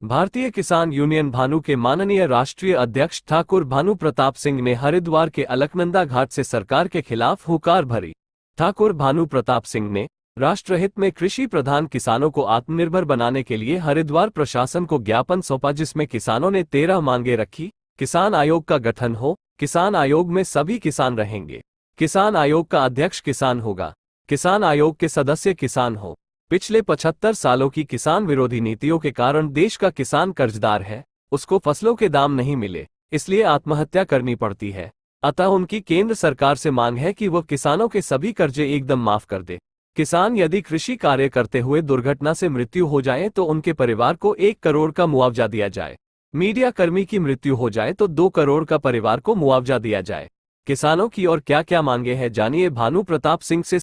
भारतीय किसान यूनियन भानु के माननीय राष्ट्रीय अध्यक्ष ठाकुर भानु प्रताप सिंह ने हरिद्वार के अलकनंदा घाट से सरकार के खिलाफ हुंकार भरी। ठाकुर भानु प्रताप सिंह ने राष्ट्रहित में कृषि प्रधान किसानों को आत्मनिर्भर बनाने के लिए हरिद्वार प्रशासन को ज्ञापन सौंपा, जिसमें किसानों ने 13 मांगे रखी। किसान आयोग का गठन हो, किसान आयोग में सभी किसान रहेंगे, किसान आयोग का अध्यक्ष किसान होगा, किसान आयोग के सदस्य किसान हो। पिछले 75 सालों की किसान विरोधी नीतियों के कारण देश का किसान कर्जदार है, उसको फसलों के दाम नहीं मिले, इसलिए आत्महत्या करनी पड़ती है। अतः उनकी केंद्र सरकार से मांग है कि वह किसानों के सभी कर्जे एकदम माफ कर दे। किसान यदि कृषि कार्य करते हुए दुर्घटना से मृत्यु हो जाए तो उनके परिवार को 1 करोड़ का मुआवजा दिया जाए। मीडिया कर्मी की मृत्यु हो जाए तो 2 करोड़ का परिवार को मुआवजा दिया जाए। किसानों की और क्या क्या मांगे हैं, जानिए भानु प्रताप सिंह से।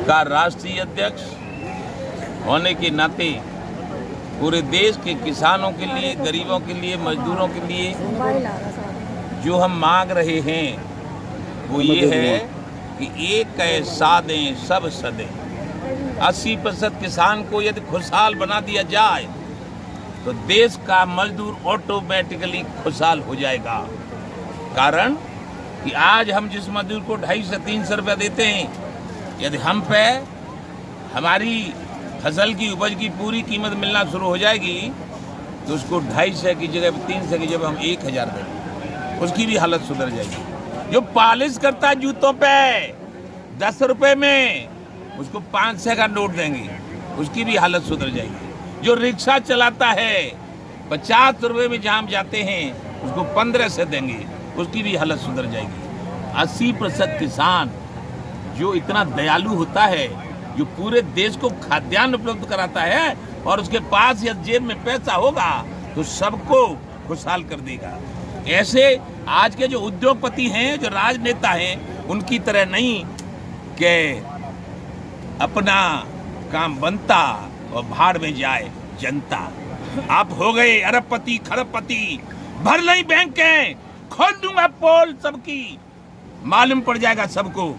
का राष्ट्रीय अध्यक्ष होने के नाते पूरे देश के किसानों के लिए, गरीबों के लिए, मजदूरों के लिए जो हम मांग रहे हैं वो ये है कि एक सादें सब सदें। 80% किसान को यदि खुशहाल बना दिया जाए तो देश का मजदूर ऑटोमेटिकली खुशहाल हो जाएगा। कारण कि आज हम जिस मजदूर को 250 से 300 रुपये देते हैं, यदि हम पे हमारी फसल की उपज की पूरी कीमत मिलना शुरू हो जाएगी तो उसको 250 की जगह 300 की जगह हम 1000 देंगे, उसकी भी हालत सुधर जाएगी। जो पॉलिश करता है जूतों पे 10 रुपये में, उसको 500 का नोट देंगे, उसकी भी हालत सुधर जाएगी। जो रिक्शा चलाता है 50 रुपये में जहाँ हम जाते हैं उसको 15 से देंगे, उसकी भी हालत सुधर जाएगी। 80% किसान जो इतना दयालु होता है, जो पूरे देश को खाद्यान्न उपलब्ध कराता है और उसके पास या जेब में पैसा होगा तो सबको खुशहाल कर देगा। ऐसे आज के जो उद्योगपति हैं, जो राजनेता हैं, उनकी तरह नहीं कि अपना काम बनता और भाड़ में जाए जनता। आप हो गए अरबपति खरबपति, भर नहीं बैंकें, खोल दूंगा पोल सबकी, मालूम पड़ जाएगा सबको।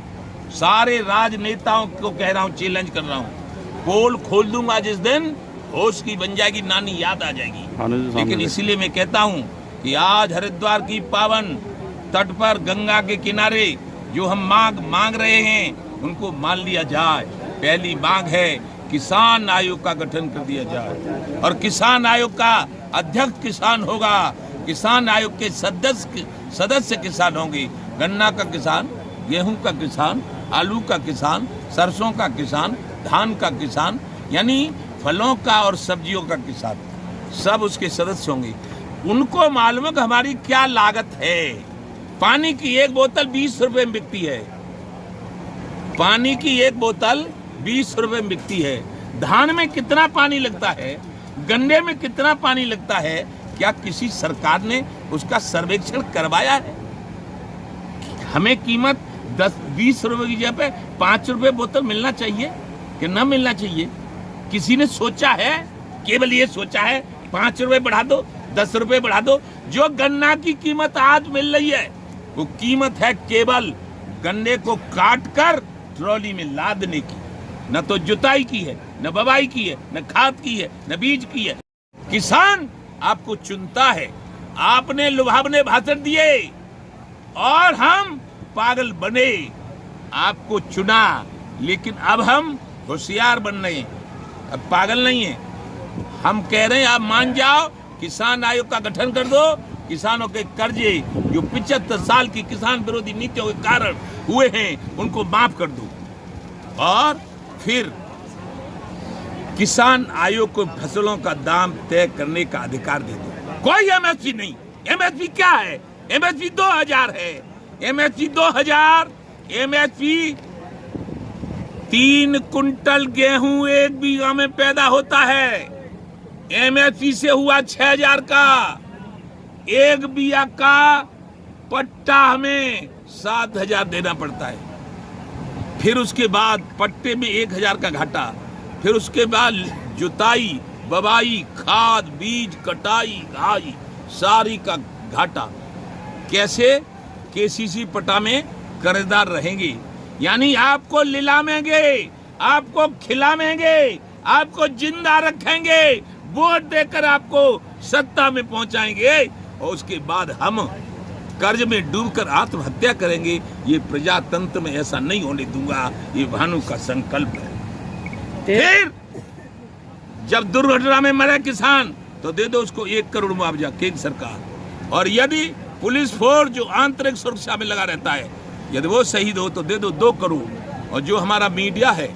सारे राजनेताओं को कह रहा हूँ, चैलेंज कर रहा हूँ, पोल खोल दूंगा जिस दिन होश की बन जाएगी, नानी याद आ जाएगी। लेकिन इसीलिए मैं कहता हूँ कि आज हरिद्वार की पावन तट पर गंगा के किनारे जो हम मांग रहे हैं उनको मान लिया जाए। पहली मांग है किसान आयोग का गठन कर दिया जाए और किसान आयोग का अध्यक्ष किसान होगा। किसान आयोग के सदस्य किसान होंगे। गन्ना का किसान, गेहूं का किसान, आलू का किसान, सरसों का किसान, धान का किसान, यानी फलों का और सब्जियों का किसान, सब उसके सदस्य होंगे। उनको मालूम है कि हमारी क्या लागत है। पानी की एक बोतल 20 रुपए में बिकती है, पानी की एक बोतल 20 रुपए में बिकती है। धान में कितना पानी लगता है, गन्ने में कितना पानी लगता है, क्या किसी सरकार ने उसका सर्वेक्षण करवाया है? हमें कीमत 10-20 रुपए की जगह पे 5 रुपए बोतल मिलना चाहिए कि न मिलना चाहिए? किसी ने सोचा है? केवल ये सोचा है 5 रुपए बढ़ा दो, 10 रुपए बढ़ा दो। जो गन्ना की कीमत आज मिल रही है वो कीमत है केवल गन्ने को काट कर ट्रॉली में लादने की, न तो जुताई की है, न बवाई की है, न खाद की है, न बीज की है। किसान आपको चुनता है। आपने लुभावने भाषण दिए और हम पागल बने, आपको चुना, लेकिन अब हम होशियार बन रहे हैं, अब पागल नहीं है। हम कह रहे हैं आप मान जाओ, किसान आयोग का गठन कर दो, किसानों के कर्जे जो 75 साल की किसान विरोधी नीतियों के कारण हुए हैं उनको माफ कर दो और फिर किसान आयोग को फसलों का दाम तय करने का अधिकार दे दो। कोई एमएसपी नहीं। एमएसपी क्या है? एमएसपी 2000 है। एमएसपी 2000, एमएसपी 3 कुंटल गेहूं 1 बीघा में पैदा होता है। एमएसपी से हुआ 6000 का। 1 बीघा का पट्टा हमें 7000 देना पड़ता है। फिर उसके बाद पट्टे में 1000 का घाटा, फिर उसके बाद जुताई, बवाई, खाद, बीज, कटाई, घाई, सारी का घाटा। कैसे? केसीसी पट्टा में कर्जदार रहेंगे, यानी आपको लिलामेंगे, आपको खिलामेंगे, आपको जिंदा रखेंगे, वोट देकर आपको सत्ता में पहुंचाएंगे और उसके बाद हम कर्ज में डूबकर आत्महत्या करेंगे। ये प्रजातंत्र में ऐसा नहीं होने दूंगा, ये भानु का संकल्प है। फिर जब दुर्घटना में मरे किसान तो दे दो उसको 1 करोड़ मुआवजा केंद्र सरकार, और यदि पुलिस फोर्स जो आंतरिक सुरक्षा में लगा रहता है यदि वो शहीद हो तो दे दो 2 करोड़। और जो हमारा मीडिया है,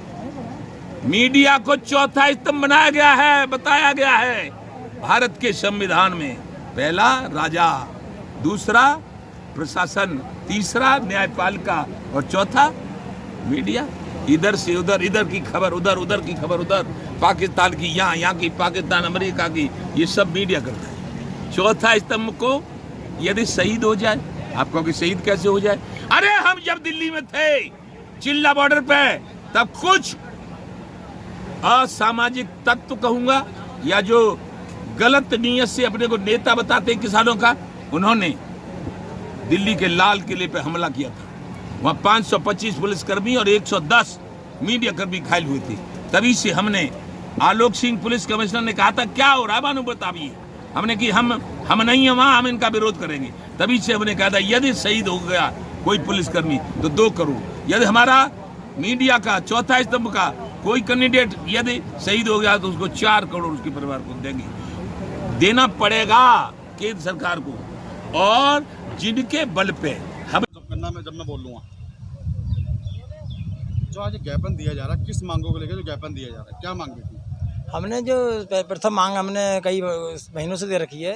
मीडिया को चौथा स्तंभ बनाया गया है, बताया गया है भारत के संविधान में। पहला राजा, दूसरा प्रशासन, तीसरा न्यायपालिका और चौथा मीडिया। इधर से उधर, इधर की खबर उधर, उधर की खबर उधर, पाकिस्तान की यहाँ, यहाँ की पाकिस्तान, अमेरिका की, ये सब मीडिया करता है। चौथा स्तंभ को यदि शहीद हो जाए, आप कहोगे शहीद कैसे हो जाए? अरे हम जब दिल्ली में थे चिल्ला बॉर्डर पे, तब कुछ असामाजिक तत्व कहूंगा या जो गलत नीयत से अपने को नेता बताते हैं किसानों का, उन्होंने दिल्ली के लाल किले पे हमला किया था। वहाँ 525 पुलिसकर्मी और 110 मीडिया कर्मी घायल हुए थे। तभी से हमने, आलोक सिंह पुलिस कमिश्नर ने कहा था क्या हो रहा है भानु बताइए, हमने कि हम नहीं है वहाँ, हम इनका विरोध करेंगे। तभी से हमने कहा था यदि शहीद हो गया कोई पुलिसकर्मी तो 2 करोड़, यदि हमारा मीडिया का चौथा स्तंभ का कोई कैंडिडेट यदि शहीद हो गया तो उसको 4 करोड़ उसके परिवार को देंगे, देना पड़ेगा केंद्र सरकार को। और जिनके बल पे हम जब मैं बोल लूँगा, जो आज ज्ञापन दिया जा रहा है, किस मांगों को लेकर जो ज्ञापन दिया जा रहा है, क्या मांग थी? हमने जो प्रथम मांग हमने कई महीनों से दे रखी है,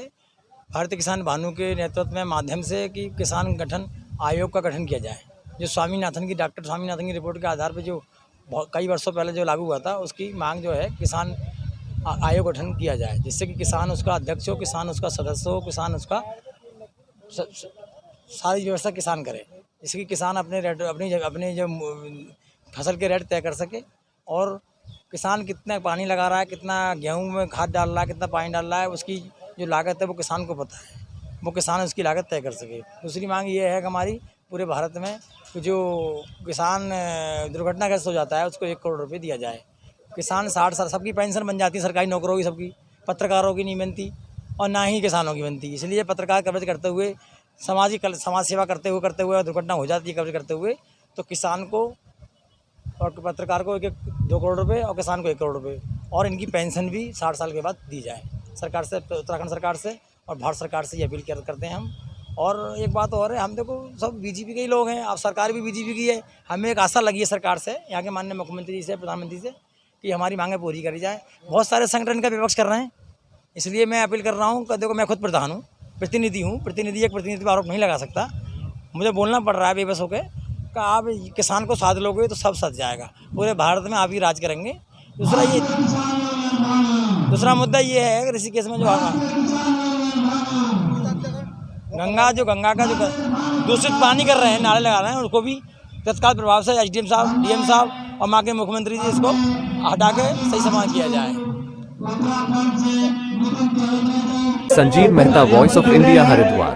भारतीय किसान भानु के नेतृत्व में माध्यम से कि किसान गठन आयोग का गठन किया जाए। जो स्वामीनाथन की, डॉक्टर स्वामीनाथन की रिपोर्ट के आधार पर जो कई वर्षों पहले जो लागू हुआ था, उसकी मांग जो है किसान आयोग गठन किया जाए, जिससे कि किसान उसका अध्यक्ष हो, किसान उसका सदस्य हो, किसान उसका सारी व्यवस्था किसान करे, जिससे कि किसान अपने रेट, अपनी जो फसल के रेट तय कर सके, और किसान कितना पानी लगा रहा है, कितना गेहूं में खाद डाल रहा है, कितना पानी डाल रहा है, उसकी जो लागत है वो किसान को पता है, वो किसान उसकी लागत तय कर सके। दूसरी मांग ये है कि हमारी पूरे भारत में जो किसान दुर्घटनाग्रस्त हो जाता है उसको 1 करोड़ रुपये दिया जाए। किसान 60 साल, सबकी पेंशन बन जाती है, सरकारी नौकरों की सबकी, पत्रकारों की नहीं बनती और ना ही किसानों की बनती। इसलिए पत्रकार कवरेज करते हुए, समाज सेवा करते हुए दुर्घटना हो जाती है कवरेज करते हुए, तो किसान को और पत्रकार को 2 करोड़ रुपये और किसान को 1 करोड़ रुपये, और इनकी पेंशन भी 60 साल के बाद दी जाए सरकार से, उत्तराखंड सरकार से और भारत सरकार से ये अपील करते हैं हम। और एक बात और है, हम देखो सब बीजेपी के ही लोग हैं, अब सरकार भी बीजेपी की है, हमें एक आशा लगी है सरकार से, यहाँ के माननीय मुख्यमंत्री जी से, प्रधानमंत्री से, कि हमारी मांगें पूरी करी जाए। बहुत सारे संगठन का विपक्ष कर रहे हैं, इसलिए मैं अपील कर रहा हूँ कि देखो मैं खुद प्रधान हूँ, प्रतिनिधि हूँ, एक प्रतिनिधि पर आरोप नहीं लगा सकता, मुझे बोलना पड़ रहा है बेबस होकर कि आप किसान को साथ लोगे तो सब सच जाएगा, पूरे भारत में आप ही राज करेंगे। दूसरा मुद्दा ये है कि ऋषिकेश में जो गंगा का जो दूषित पानी कर रहे हैं, नाले लगा रहे हैं, उसको भी तत्काल प्रभाव से एसडीएम साहब, डीएम साहब और माँ के मुख्यमंत्री जी इसको हटा के सही समाधान किया जाए। Sanjeev Mehta, voice of India, Haridwar.